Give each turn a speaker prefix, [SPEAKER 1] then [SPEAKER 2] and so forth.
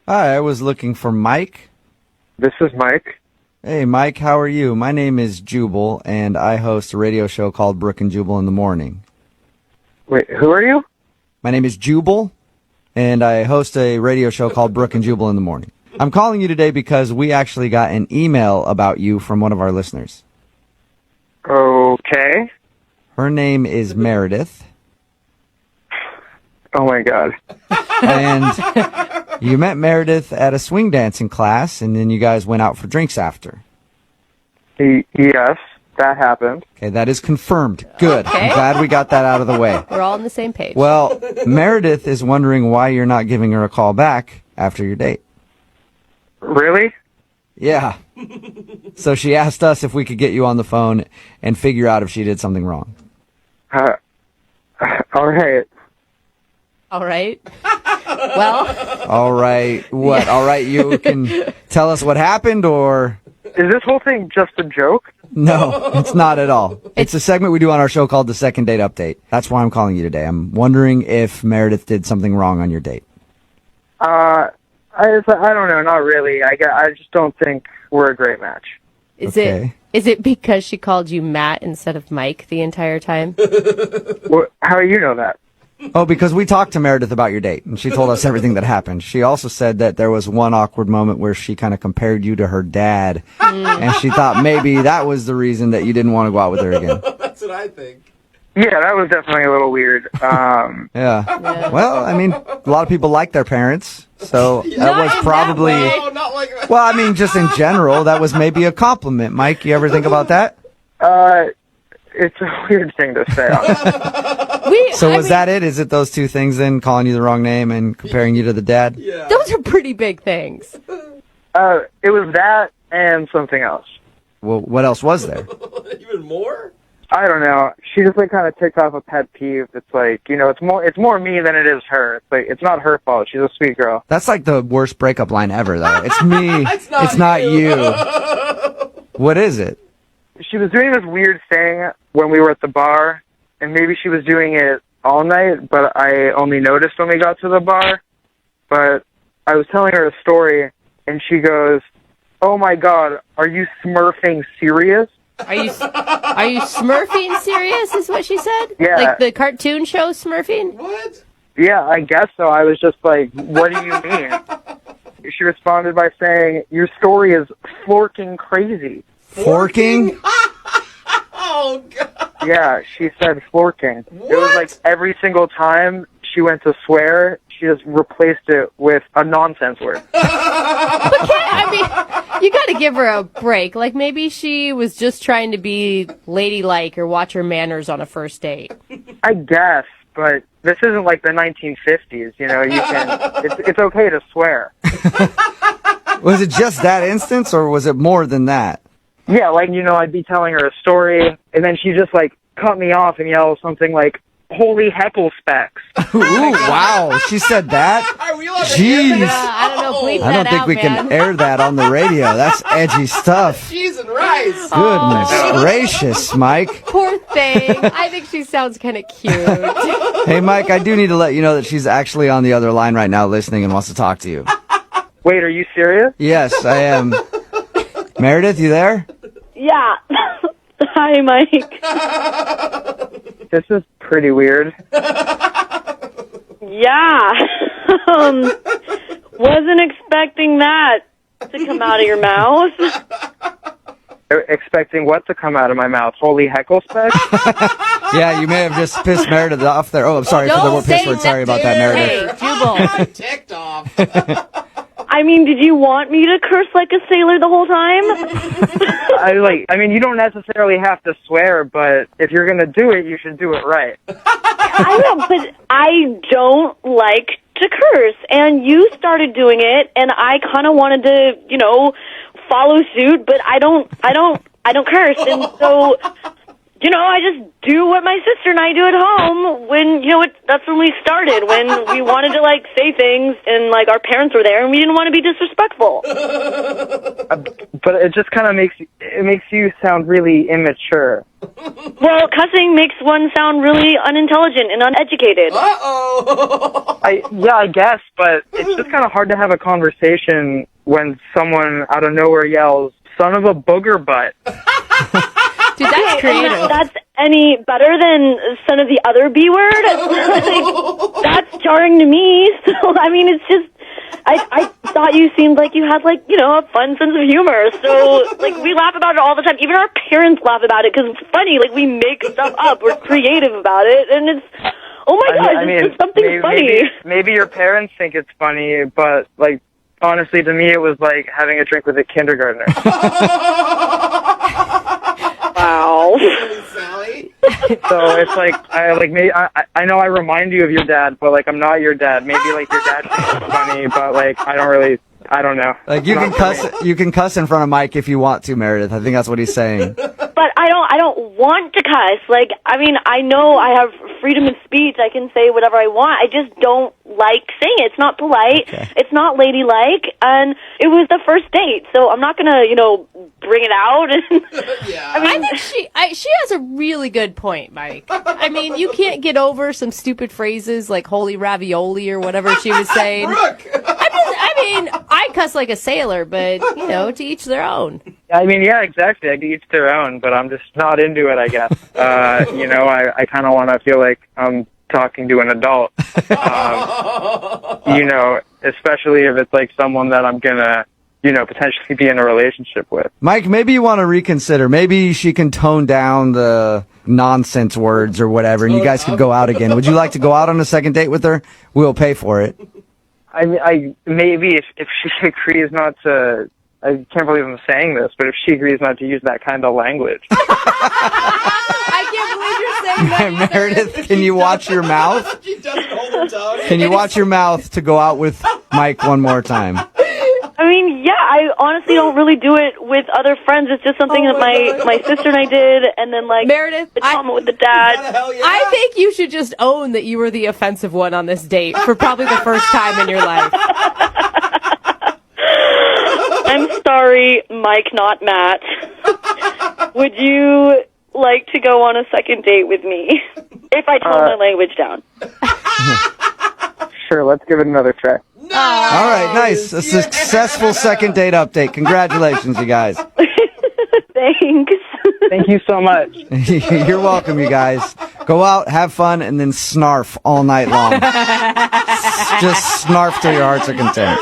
[SPEAKER 1] Hi, I was looking for Mike.
[SPEAKER 2] This is Mike.
[SPEAKER 1] Hey, Mike, how are you? My name is Jubal, and I host a radio show called Brook and Jubal in the Morning.
[SPEAKER 2] Wait, who are you?
[SPEAKER 1] My name is Jubal, and I host a radio show called Brook and Jubal in the Morning. I'm calling you today because we actually got an email about you from one of our listeners.
[SPEAKER 2] Okay.
[SPEAKER 1] Her name is Meredith.
[SPEAKER 2] Oh, my God.
[SPEAKER 1] And you met Meredith at a swing dancing class, and then you guys went out for drinks after.
[SPEAKER 2] Yes, that happened.
[SPEAKER 1] Okay, that is confirmed. Good.
[SPEAKER 3] Okay.
[SPEAKER 1] I'm glad we got that out of the way.
[SPEAKER 3] We're all on the same page.
[SPEAKER 1] Well, Meredith is wondering why you're not giving her a call back after your date.
[SPEAKER 2] Really?
[SPEAKER 1] Yeah. So she asked us if we could get you on the phone and figure out if she did something wrong.
[SPEAKER 2] All right.
[SPEAKER 3] All right. Well,
[SPEAKER 1] All right. What? All right, you can tell us what happened, or...
[SPEAKER 2] Is this whole thing just a joke?
[SPEAKER 1] No, it's not at all. It's a segment we do on our show called the Second Date Update. That's why I'm calling you today. I'm wondering if Meredith did something wrong on your date.
[SPEAKER 2] I don't know, not really. I just don't think we're a great match.
[SPEAKER 1] Okay.
[SPEAKER 3] Is it because she called you Matt instead of Mike the entire time?
[SPEAKER 2] How do you know that?
[SPEAKER 1] Oh, because we talked to Meredith about your date, and she told us everything that happened. She also said that there was one awkward moment where she kind of compared you to her dad, and she thought maybe that was the reason that you didn't want to go out with her again.
[SPEAKER 4] That's what I think.
[SPEAKER 2] Yeah, that was definitely a little weird.
[SPEAKER 1] Yeah. Well, I mean, a lot of people like their parents, so that was probably...
[SPEAKER 4] No, not like that.
[SPEAKER 1] Well, I mean, just in general, that was maybe a compliment. Mike, you ever think about that?
[SPEAKER 2] It's a weird thing to say.
[SPEAKER 1] So was that it? Is it those two things then, calling you the wrong name and comparing you to the dad?
[SPEAKER 4] Yeah.
[SPEAKER 3] Those are pretty big things.
[SPEAKER 2] It was that and something else.
[SPEAKER 1] Well, what else was there?
[SPEAKER 4] Even more?
[SPEAKER 2] I don't know. She just kind of ticked off a pet peeve. It's it's more me than it is her. It's not her fault. She's a sweet girl.
[SPEAKER 1] That's like the worst breakup line ever, though. It's me.
[SPEAKER 4] It's
[SPEAKER 1] not you. What is it?
[SPEAKER 2] She was doing this weird thing when we were at the bar, and maybe she was doing it all night, but I only noticed when we got to the bar. But I was telling her a story, and she goes, "Oh my God, are you smurfing serious?"
[SPEAKER 3] Are you Smurfing serious is what she said?
[SPEAKER 2] Yeah.
[SPEAKER 3] Like the cartoon show Smurfing?
[SPEAKER 4] What?
[SPEAKER 2] Yeah, I guess so. I was just like, "What do you mean?" She responded by saying, "Your story is forking crazy."
[SPEAKER 1] Forking?
[SPEAKER 4] Oh, God.
[SPEAKER 2] Yeah, she said forking.
[SPEAKER 4] What?
[SPEAKER 2] It was like every single time she went to swear, she just replaced it with a nonsense word.
[SPEAKER 3] I mean, you got to give her a break. Like maybe she was just trying to be ladylike or watch her manners on a first date.
[SPEAKER 2] I guess, but this isn't like the 1950s. You know, it's okay to swear.
[SPEAKER 1] Was it just that instance, or was it more than that?
[SPEAKER 2] Yeah, I'd be telling her a story, and then she just cut me off and yell something like, "Holy heckle specks."
[SPEAKER 1] Ooh, wow. She said that?
[SPEAKER 4] Are we allowed to hear
[SPEAKER 1] Jeez.
[SPEAKER 4] that?
[SPEAKER 3] I don't know. Bleep
[SPEAKER 1] I don't
[SPEAKER 3] that
[SPEAKER 1] think
[SPEAKER 3] out,
[SPEAKER 1] we
[SPEAKER 3] man.
[SPEAKER 1] can air that on the radio. That's edgy stuff.
[SPEAKER 4] Cheese and rice.
[SPEAKER 1] Goodness gracious, Mike.
[SPEAKER 3] Poor thing. I think she sounds kind of cute.
[SPEAKER 1] Hey, Mike, I do need to let you know that she's actually on the other line right now listening and wants to talk to you.
[SPEAKER 2] Wait, are you serious?
[SPEAKER 1] Yes, I am. Meredith, you there?
[SPEAKER 5] Yeah. Hi, Mike.
[SPEAKER 2] This is pretty weird.
[SPEAKER 5] Yeah. Wasn't expecting that to come out of your mouth.
[SPEAKER 2] Expecting what to come out of my mouth? Holy heckle specks?
[SPEAKER 1] Yeah, you may have just pissed Meredith off there. Oh, I'm sorry for the
[SPEAKER 3] Don't
[SPEAKER 1] more
[SPEAKER 3] say
[SPEAKER 1] piss word. Sorry about that, Meredith.
[SPEAKER 3] Hey, Jubal.
[SPEAKER 4] I'm ticked off.
[SPEAKER 5] I mean, did you want me to curse like a sailor the whole time?
[SPEAKER 2] You don't necessarily have to swear, but if you're gonna do it, you should do it right.
[SPEAKER 5] I know, but I don't like to curse, and you started doing it, and I kind of wanted to, follow suit, but I don't curse, and so I just do what my sister and I do at home when, that's when we started, when we wanted to, say things and, our parents were there and we didn't want to be disrespectful.
[SPEAKER 2] But it just kind of makes you sound really immature.
[SPEAKER 5] Well, cussing makes one sound really unintelligent and uneducated.
[SPEAKER 4] Uh-oh.
[SPEAKER 2] I guess, but it's just kind of hard to have a conversation when someone out of nowhere yells, "Son of a booger butt."
[SPEAKER 3] Dude, that's creative.
[SPEAKER 5] That's any better than son of the other B word? That's jarring to me. So, it's just, I thought you seemed like you had, a fun sense of humor. So, we laugh about it all the time. Even our parents laugh about it because it's funny. We make stuff up. We're creative about it. And it's, oh my gosh, it's just something funny.
[SPEAKER 2] Maybe your parents think it's funny, but, honestly, to me, it was like having a drink with a kindergartner.
[SPEAKER 5] Wow.
[SPEAKER 4] Sally.
[SPEAKER 2] So it's I know I remind you of your dad, but I'm not your dad. Maybe your dad thinks it's funny, but I don't know.
[SPEAKER 1] You can cuss in front of Mike if you want to, Meredith. I think that's what he's saying.
[SPEAKER 5] But I don't want to cuss. I know I have freedom of speech. I can say whatever I want. I just don't like saying it. It's not polite.
[SPEAKER 1] Okay.
[SPEAKER 5] It's not ladylike. And it was the first date, so I'm not gonna, bring it out.
[SPEAKER 4] Yeah.
[SPEAKER 3] I think she has a really good point, Mike. You can't get over some stupid phrases like "holy ravioli" or whatever she was saying.
[SPEAKER 4] Brooke.
[SPEAKER 3] I cuss like a sailor, but to each their own.
[SPEAKER 2] Yeah, exactly. I each their own, but I'm just not into it, I guess. I kind of want to feel like I'm talking to an adult. Especially if it's someone that I'm gonna, potentially be in a relationship with.
[SPEAKER 1] Mike, maybe you want to reconsider. Maybe she can tone down the nonsense words or whatever, and you guys could go out again. Would you like to go out on a second date with her? We'll pay for it.
[SPEAKER 2] Maybe if she agrees not to, I can't believe I'm saying this, but if she agrees not to use that kind of language.
[SPEAKER 3] I can't believe you're saying that.
[SPEAKER 1] Meredith, can you watch your mouth?
[SPEAKER 4] She doesn't hold her tongue.
[SPEAKER 1] Can you watch your mouth to go out with Mike one more time?
[SPEAKER 5] I honestly don't really do it with other friends. It's just something that my sister and I did, and then
[SPEAKER 3] Meredith,
[SPEAKER 5] the comment with the dad.
[SPEAKER 4] Hell yeah.
[SPEAKER 3] I think you should just own that you were the offensive one on this date for probably the first time in your life.
[SPEAKER 5] I'm sorry, Mike, not Matt. Would you like to go on a second date with me if I tone my language down?
[SPEAKER 2] Sure, let's give it another try.
[SPEAKER 4] Nice.
[SPEAKER 1] All right, nice. A successful second date update. Congratulations, you guys.
[SPEAKER 5] Thanks.
[SPEAKER 2] Thank you so much.
[SPEAKER 1] You're welcome, you guys. Go out, have fun, and then snarf all night long. Just snarf till your hearts are content.